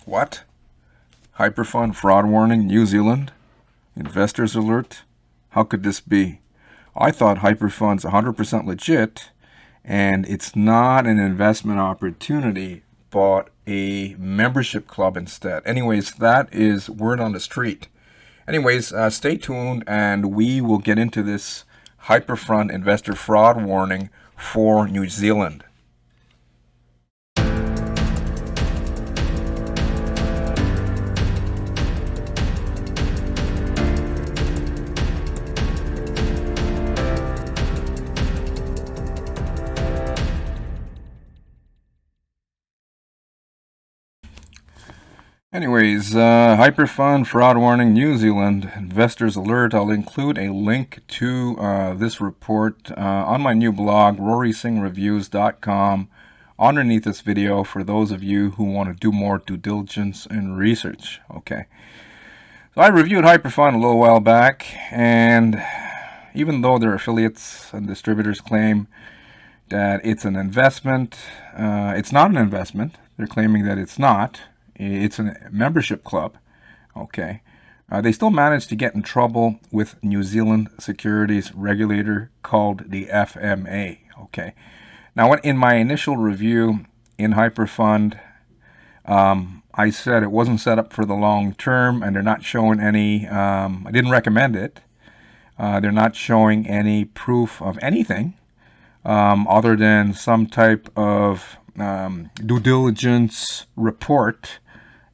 What? Hyperfund fraud warning, New Zealand? Investors alert? How could this be? I thought Hyperfund's 100% legit, and it's not an investment opportunity, but a membership club instead. Anyways, that is word on the street. Anyways, stay tuned, and we will get into this Hyperfund investor fraud warning for New Zealand. Hyperfund fraud warning, New Zealand investors alert. I'll include a link to this report on my new blog, RorySinghReviews.com, underneath this video for those of you who want to do more due diligence and research. Okay. So I reviewed Hyperfund a little while back, and even though their affiliates and distributors claim that it's an investment, it's not an investment. They're claiming that it's not. It's a membership club. Okay. They still managed to get in trouble with New Zealand securities regulator called the FMA. Okay. Now, in my initial review in Hyperfund, I said it wasn't set up for the long term, and they're not showing any, I didn't recommend it. They're not showing any proof of anything other than some type of due diligence report.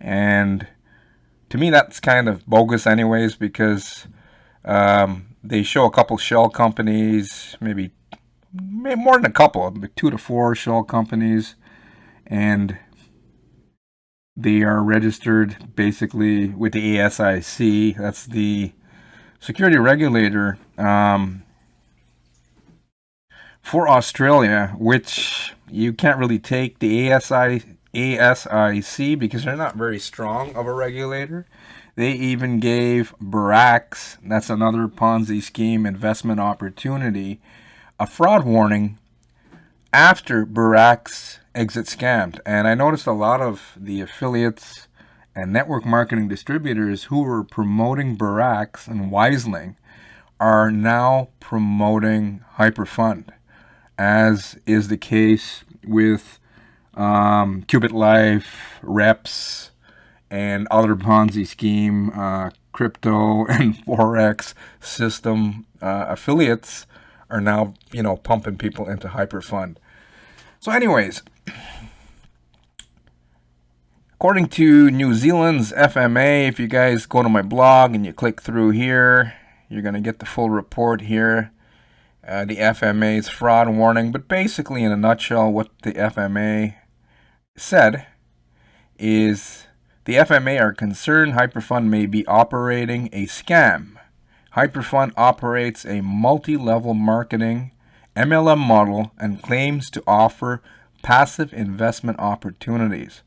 And to me, that's kind of bogus anyways, because they show a couple shell companies, maybe more than a couple, but 2 to 4 shell companies, and they are registered basically with the ASIC. That's the security regulator for Australia, which you can't really take the ASIC because they're not very strong of a regulator. They even gave Barracks, that's another Ponzi scheme investment opportunity, a fraud warning after Barracks exit scammed. And I noticed a lot of the affiliates and network marketing distributors who were promoting Barracks and Wiseling are now promoting Hyperfund, as is the case with Qubit Life, Reps, and other Ponzi scheme, crypto and Forex system affiliates are now, pumping people into Hyperfund. So anyways, according to New Zealand's FMA, if you guys go to my blog and you click through here, you're going to get the full report here. The FMA's fraud warning, but basically in a nutshell, what the FMA said is the FMA are concerned Hyperfund may be operating a scam. Hyperfund operates a multi-level marketing MLM model and claims to offer passive investment opportunities.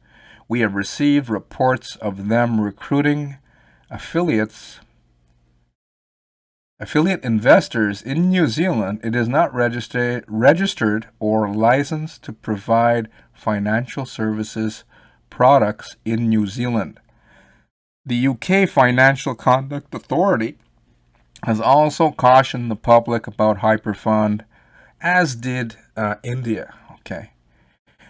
We have received reports of them recruiting affiliate investors in New Zealand. It is not registered or licensed to provide financial services products in New Zealand. The UK Financial Conduct Authority has also cautioned the public about Hyperfund, as did India. Okay.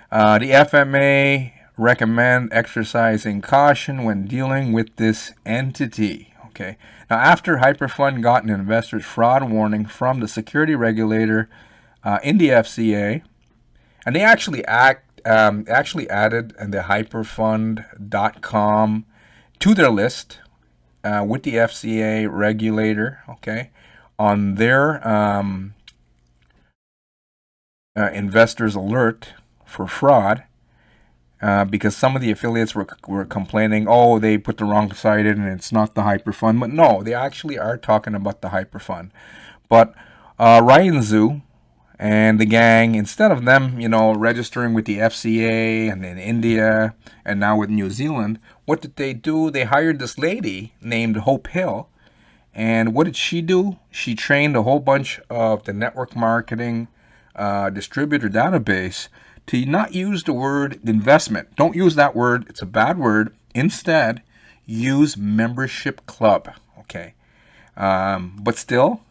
The FMA recommend exercising caution when dealing with this entity. Okay. Now, after Hyperfund got an investor's fraud warning from the security regulator in the FCA, and they actually added the Hyperfund.com to their list with the FCA regulator, okay, on their investors alert for fraud. Because some of the affiliates were complaining, oh, they put the wrong site in and it's not the Hyperfund. But no, they actually are talking about the Hyperfund. But Ryan Zhu and the gang, instead of them, registering with the FCA and in India and now with New Zealand, what did they do? They hired this lady named Hope Hill. And what did she do? She trained a whole bunch of the network marketing distributor database to not use the word investment. Don't use that word. It's a bad word. Instead, use membership club. Okay. But still,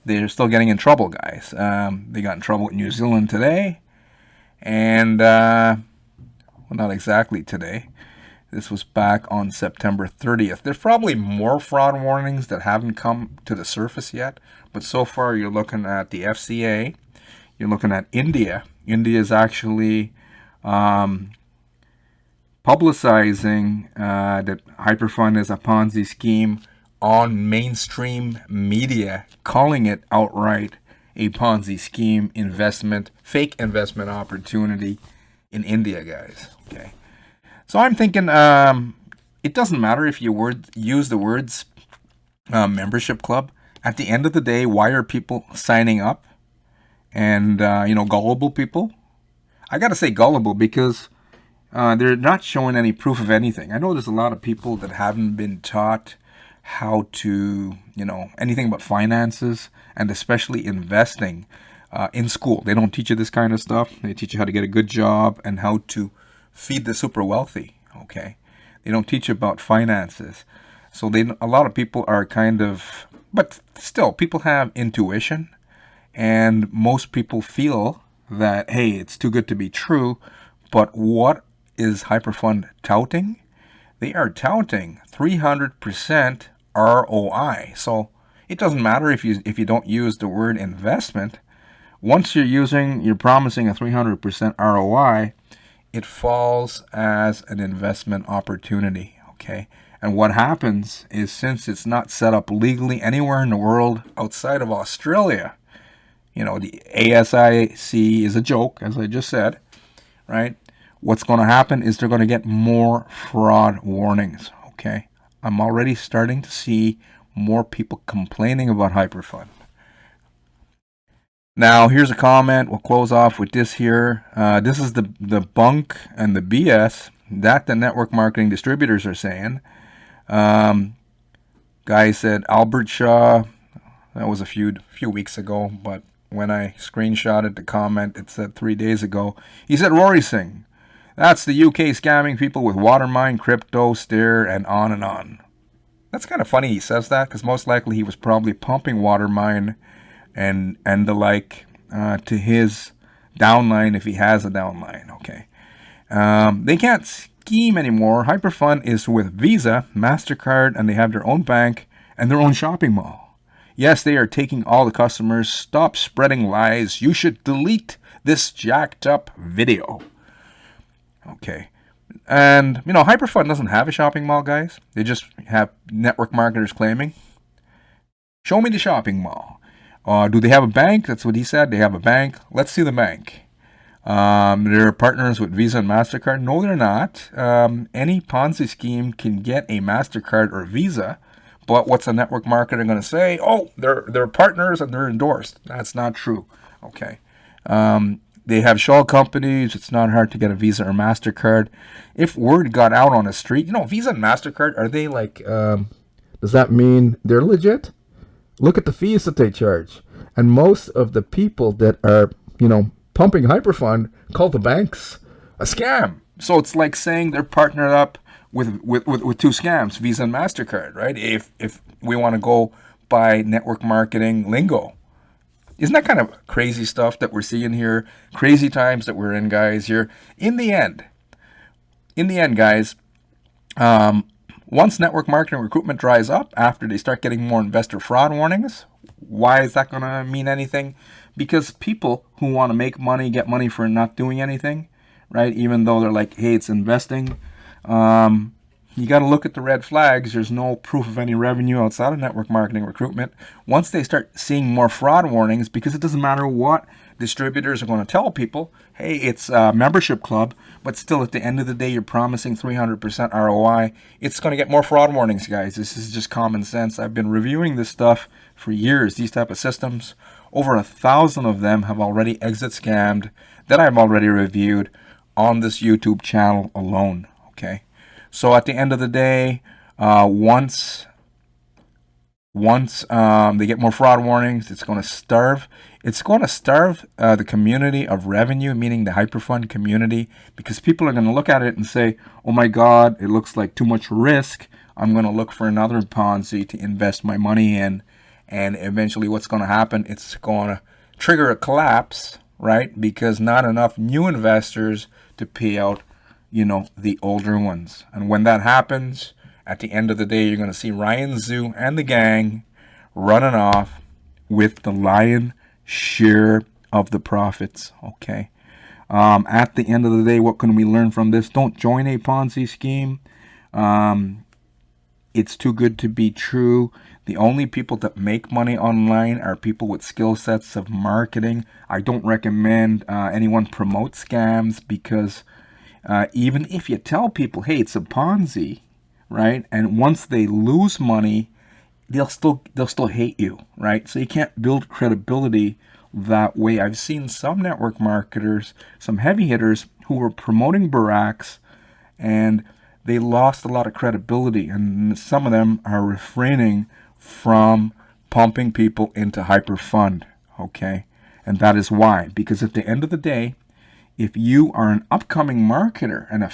they're still getting in trouble, guys. They got in trouble with New Zealand today. And, well, not exactly today. This was back on September 30th. There's probably more fraud warnings that haven't come to the surface yet. But so far, you're looking at the FCA. You're looking at India. India is actually publicizing that Hyperfund is a Ponzi scheme on mainstream media, calling it outright a Ponzi scheme investment, fake investment opportunity in India, guys. Okay. So I'm thinking it doesn't matter if you use the words membership club. At the end of the day, why are people signing up? And, gullible people. I got to say gullible because they're not showing any proof of anything. I know there's a lot of people that haven't been taught how to, anything about finances and especially investing in school. They don't teach you this kind of stuff. They teach you how to get a good job and how to feed the super wealthy. Okay. They don't teach you about finances. So a lot of people are but still, people have intuition. And most people feel that, hey, it's too good to be true. But what is Hyperfund touting? They are touting 300% ROI. So it doesn't matter if you don't use the word investment. Once you're promising a 300% ROI, it falls as an investment opportunity. Okay. And what happens is, since it's not set up legally anywhere in the world outside of Australia, the ASIC is a joke, as I just said, right? What's going to happen is they're going to get more fraud warnings, okay? I'm already starting to see more people complaining about Hyperfund. Now, here's a comment. We'll close off with this here. This is the bunk and the BS that the network marketing distributors are saying. Guy said Albert Shaw. That was a few weeks ago, but when I screenshotted the comment, it said 3 days ago. He said, Rory Singh, that's the UK scamming people with Watermine, crypto, Steer, and on and on. That's kind of funny he says that, because most likely he was probably pumping Watermine and the like to his downline, if he has a downline. Okay. They can't scheme anymore. Hyperfund is with Visa, MasterCard, and they have their own bank and their own shopping mall. Yes, they are taking all the customers. Stop spreading lies. You should delete this jacked up video. Okay. And, Hyperfund doesn't have a shopping mall, guys. They just have network marketers claiming. Show me the shopping mall. Do they have a bank? That's what he said. They have a bank. Let's see the bank. They're partners with Visa and MasterCard. No, they're not. Any Ponzi scheme can get a MasterCard or Visa. But what's a network marketer going to say? Oh, they're partners and they're endorsed. That's not true. Okay. They have shell companies. It's not hard to get a Visa or MasterCard. If word got out on the street, Visa and MasterCard, are they like, does that mean they're legit? Look at the fees that they charge. And most of the people that are, pumping Hyperfund call the banks a scam. So it's like saying they're partnered up with two scams, Visa and MasterCard, right? If we want to go by network marketing lingo. Isn't that kind of crazy stuff that we're seeing here? Crazy times that we're in, guys, here. In the end, guys, once network marketing recruitment dries up, after they start getting more investor fraud warnings, why is that going to mean anything? Because people who want to make money, get money for not doing anything, right? Even though they're like, hey, it's investing. You got to look at the red flags. There's no proof of any revenue outside of network marketing recruitment. Once they start seeing more fraud warnings, because it doesn't matter what distributors are going to tell people, hey, it's a membership club, but still at the end of the day, you're promising 300% ROI. It's going to get more fraud warnings, guys. This is just common sense. I've been reviewing this stuff for years, these type of systems. Over 1,000 of them have already exit scammed that I've already reviewed on this YouTube channel alone. Okay. So at the end of the day, once Once they get more fraud warnings, it's going to starve. It's going to starve the community of revenue, meaning the Hyperfund community, because people are going to look at it and say, "Oh my God, it looks like too much risk. I'm going to look for another Ponzi to invest my money in." And eventually, what's going to happen? It's going to trigger a collapse, right? Because not enough new investors to pay out, the older ones. And when that happens, at the end of the day, you're going to see Ryan Zhu and the gang running off with the lion share of the profits. Okay. At the end of the day, what can we learn from this? Don't join a Ponzi scheme. It's too good to be true. The only people that make money online are people with skill sets of marketing. I don't recommend anyone promote scams, because even if you tell people, hey, it's a Ponzi, right? And once they lose money, they'll still hate you, right? So you can't build credibility that way. I've seen some network marketers, some heavy hitters who were promoting barracks, and they lost a lot of credibility, and some of them are refraining from pumping people into Hyperfund, okay? And that is why, because at the end of the day, if you are an upcoming marketer and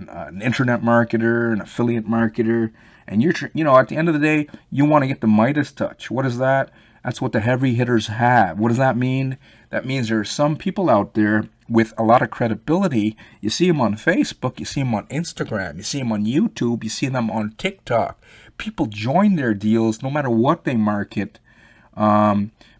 an internet marketer, an affiliate marketer, and you're at the end of the day, you want to get the Midas touch. What is that? That's what the heavy hitters have. What does that mean? That means there are some people out there with a lot of credibility. You see them on Facebook, you see them on Instagram, you see them on YouTube, you see them on TikTok. People join their deals no matter what they market,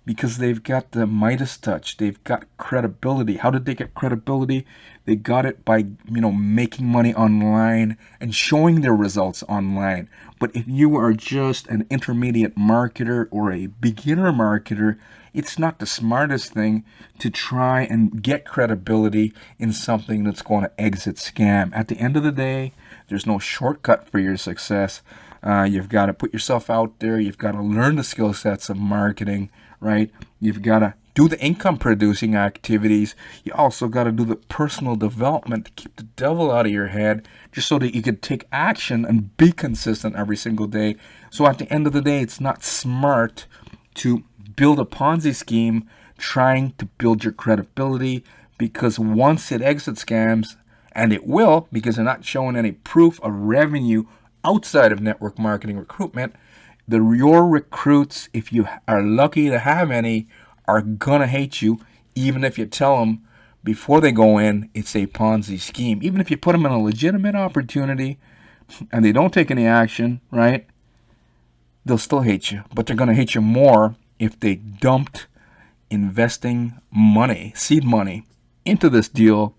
because they've got the Midas touch. They've got credibility. How did they get credibility? They got it by, making money online and showing their results online. But if you are just an intermediate marketer or a beginner marketer, it's not the smartest thing to try and get credibility in something that's going to exit scam. At the end of the day, there's no shortcut for your success. You've got to put yourself out there. You've got to learn the skill sets of marketing, right? You've got to do the income producing activities. You also got to do the personal development to keep the devil out of your head, just so that you can take action and be consistent every single day. So at the end of the day, it's not smart to build a Ponzi scheme trying to build your credibility, because once it exits scams, and it will, because they're not showing any proof of revenue outside of network marketing recruitment, your recruits, if you are lucky to have any, are gonna hate you, even if you tell them before they go in it's a Ponzi scheme. Even if you put them in a legitimate opportunity and they don't take any action, right? They'll still hate you, but they're gonna hate you more if they dumped investing money, seed money, into this deal.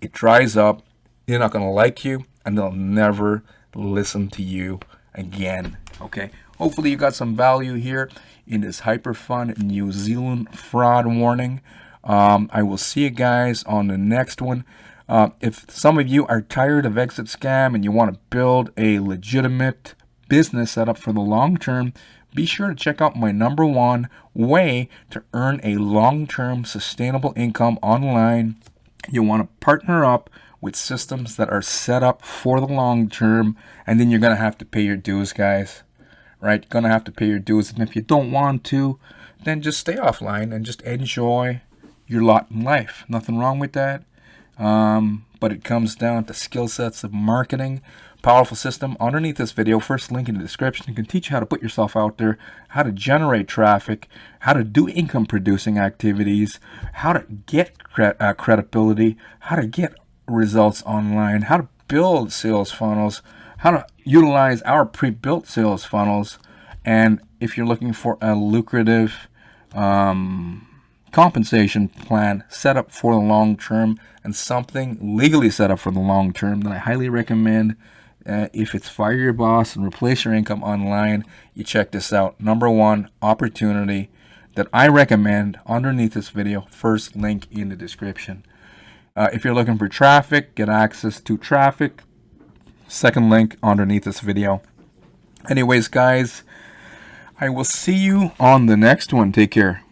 It dries up, they're not gonna like you, and they'll never listen to you again. Okay, hopefully you got some value here in this Hyperfund New Zealand fraud warning. I will see you guys on the next one. If some of you are tired of exit scam and you want to build a legitimate business setup for the long term, be sure to check out my #1 way to earn a long-term sustainable income online. You want to partner up with systems that are set up for the long term, and then you're going to have to pay your dues, guys. Right? You're going to have to pay your dues, and if you don't want to, then just stay offline and just enjoy your lot in life. Nothing wrong with that. But it comes down to skill sets of marketing. Powerful system underneath this video, first link in the description. It can teach you how to put yourself out there, how to generate traffic, how to do income producing activities, how to get credibility, how to get results online, how to build sales funnels, how to utilize our pre-built sales funnels, and if you're looking for a lucrative compensation plan set up for the long term and something legally set up for the long term, then I highly recommend, if it's fire your boss and replace your income online, you check this out. #1 opportunity that I recommend underneath this video, first link in the description. If you're looking for traffic, get access to traffic, second link underneath this video. Anyways, guys, I will see you on the next one. Take care.